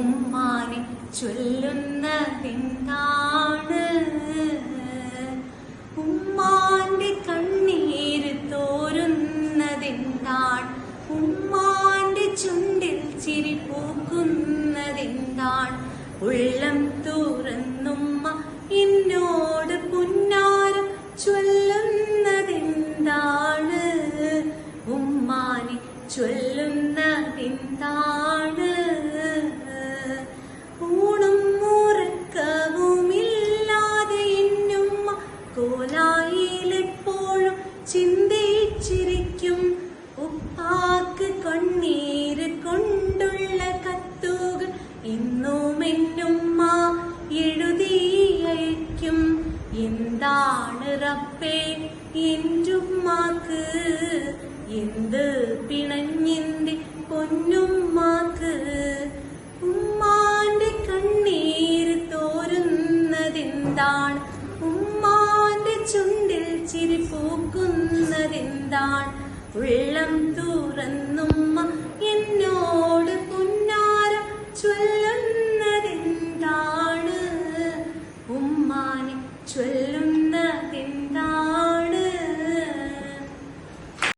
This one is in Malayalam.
ഉമ്മാനെ ചൊല്ലുന്നതെന്താണ്? ഉമ്മാന്റെ കണ്ണീര് തോരുന്നതെന്താണ്? ഉമ്മാന്റെ ചുണ്ടിൽ ചിരി പൂക്കുന്നതെന്താണ്? ഉള്ളം തുറന്നുമ്മ എന്നോട് പുന്നാരം ചൊല്ലുന്നതെന്താണ്? ഉമ്മാനെ ചൊല്ലുന്നതെന്താണ്? ഊണും ഉറക്കവുമില്ലാതെ എന്നുമ്മ കോലായിലെപ്പോഴും ചിന്തിച്ചിരിക്കും. ഉപ്പാക്ക് കണ്ണീര് കൊണ്ടുള്ള കത്തുകൾ ഇന്നും എന്നുമ്മ എഴുതി അയക്കും. എന്താണ് റബ്ബേ എന്റുമ്മാക്ക്, എന്ത് പിണഞ്ഞെന്റെ പൊന്നുമ്മാക്ക്? ഉമ്മാന്റെ കണ്ണീര് തോരുന്നതെന്താണ്? ഉമ്മാന്റെ ചുണ്ടിൽ ചിരി പൂക്കുന്നതെന്താണ്? ഉള്ളം തുറന്നുമ്മ